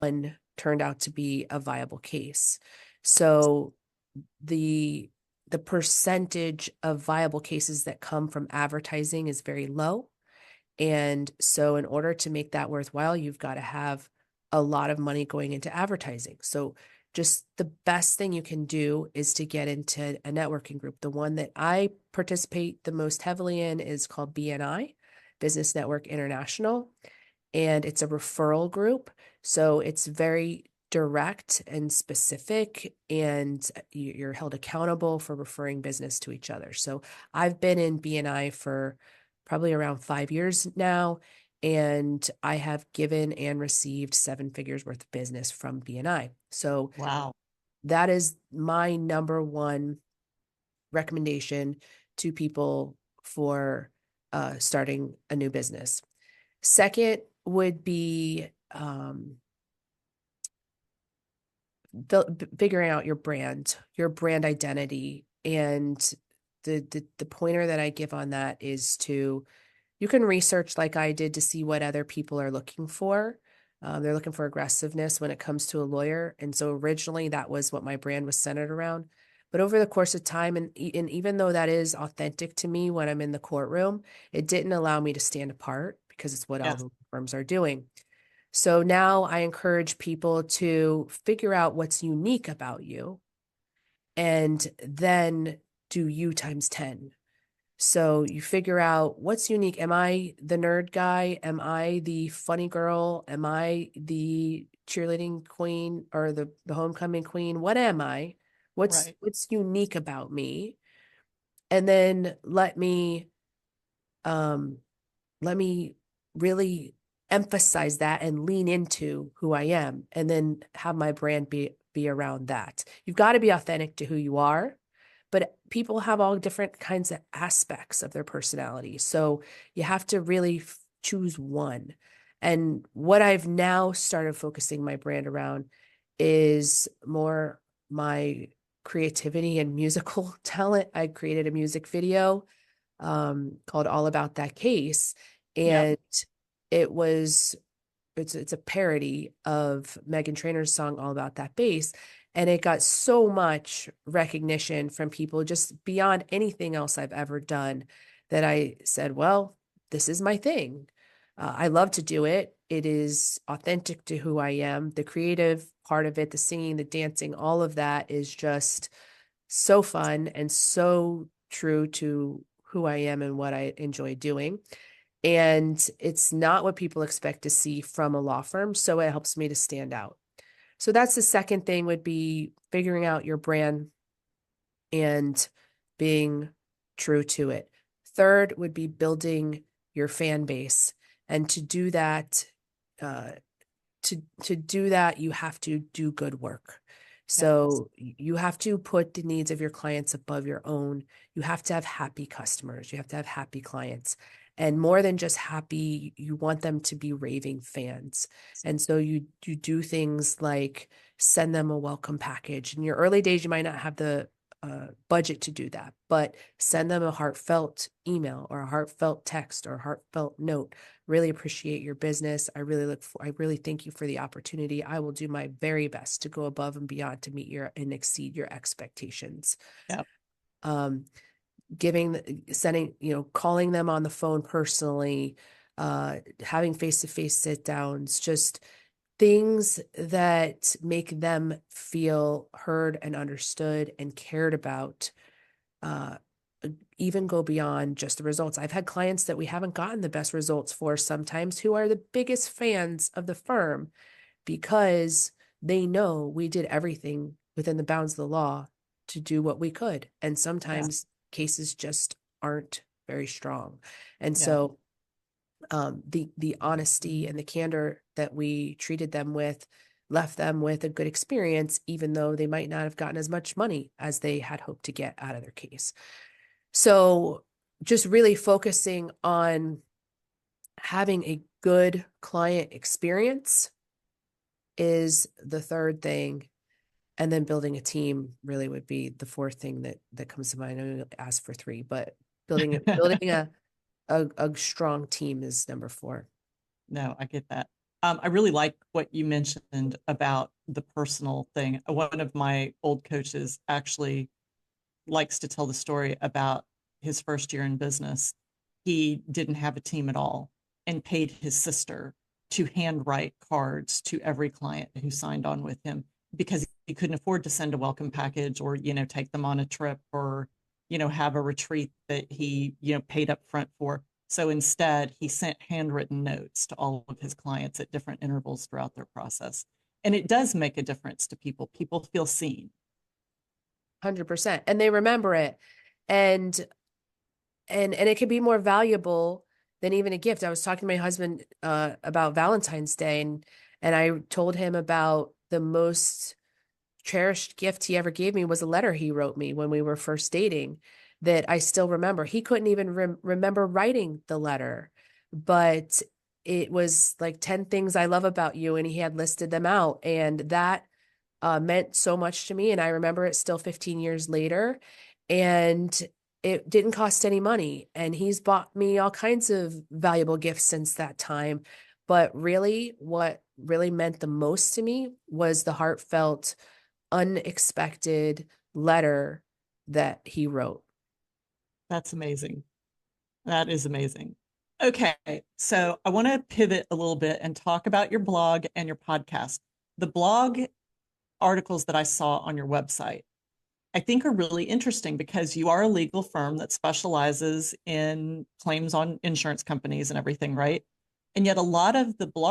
one turned out to be a viable case. So the percentage of viable cases that come from advertising is very low. And so in order to make that worthwhile, you've got to have a lot of money going into advertising. So just the best thing you can do is to get into a networking group. The one that I participate the most heavily in is called BNI, Business Network International, and it's a referral group. So it's very direct and specific, and you're held accountable for referring business to each other. So I've been in BNI for probably around 5 years now, and I have given and received 7 figures worth of business from BNI. So Wow. that is my number one recommendation to people for starting a new business. Second would be figuring out your brand identity. And the pointer that I give on that is to, you can research like I did to see what other people are looking for. They're looking for aggressiveness when it comes to a lawyer. And so originally that was what my brand was centered around. But over the course of time, and even though that is authentic to me when I'm in the courtroom, it didn't allow me to stand apart because it's what all Yes. the firms are doing. So now I encourage people to figure out what's unique about you and then do you times 10. So you figure out what's unique. Am I the nerd guy? Am I the funny girl? Am I the cheerleading queen or the homecoming queen? What am I? Right. What's unique about me? And then um let me really emphasize that and lean into who I am, and then have my brand be around that. You've got to be authentic to who you are, but people have all different kinds of aspects of their personality. So you have to really choose one. And what I've now started focusing my brand around is more my creativity and musical talent. I created a music video called All About That Case. Yep. And it was it's a parody of Megan Trainor's song All About That Bass. And it got so much recognition from people just beyond anything else I've ever done that I said, well, this is my thing. I love to do it. It is authentic to who I am. The creative part of it, the singing, the dancing, all of that is just so fun and so true to who I am and what I enjoy doing. And it's not what people expect to see from a law firm. So it helps me to stand out. So that's the second thing, would be figuring out your brand and being true to it. Third would be building your fan base. And to do that, uh, to do that, you have to do good work. Yes. So you have to put the needs of your clients above your own. You have to have happy customers. You have to have happy clients. And more than just happy, you want them to be raving fans. And so you do things like send them a welcome package. In your early days, you might not have the budget to do that, but send them a heartfelt email or a heartfelt text or a heartfelt note. Really appreciate your business. I really thank you for the opportunity. I will do my very best to go above and beyond to meet your and exceed your expectations. Yep. Um, sending, calling them on the phone personally, having face-to-face sit downs, just things that make them feel heard and understood and cared about, uh, even go beyond just the results. I've had clients that we haven't gotten the best results for sometimes, who are the biggest fans of the firm because they know we did everything within the bounds of the law to do what we could. And Yeah. sometimes cases just aren't very strong. And Yeah. so the honesty and the candor that we treated them with left them with a good experience, even though they might not have gotten as much money as they had hoped to get out of their case. So just really focusing on having a good client experience is the third thing. And then building a team really would be the fourth thing that comes to mind. I know you asked for three, but building a strong team is number four. No, I get that. I really like what you mentioned about the personal thing. One of my old coaches actually likes to tell the story about his first year in business. He didn't have a team at all and paid his sister to handwrite cards to every client who signed on with him because he couldn't afford to send a welcome package or, take them on a trip or, have a retreat that he, paid up front for. So instead, he sent handwritten notes to all of his clients at different intervals throughout their process. And it does make a difference to people. People feel seen. 100%. And they remember it. And and it can be more valuable than even a gift. I was talking to my husband about Valentine's Day, and I told him about the most cherished gift he ever gave me was a letter he wrote me when we were first dating that I still remember. He couldn't even remember writing the letter, but it was like 10 things I love about you, and he had listed them out. And that meant so much to me. And I remember it still 15 years later. And it didn't cost any money. And he's bought me all kinds of valuable gifts since that time. But really, what really meant the most to me was the heartfelt, unexpected letter that he wrote. That's amazing. That is amazing. Okay, so I want to pivot a little bit and talk about your blog and your podcast. The blog articles that I saw on your website, I think are really interesting because you are a legal firm that specializes in claims on insurance companies and everything, right? And yet a lot of the blog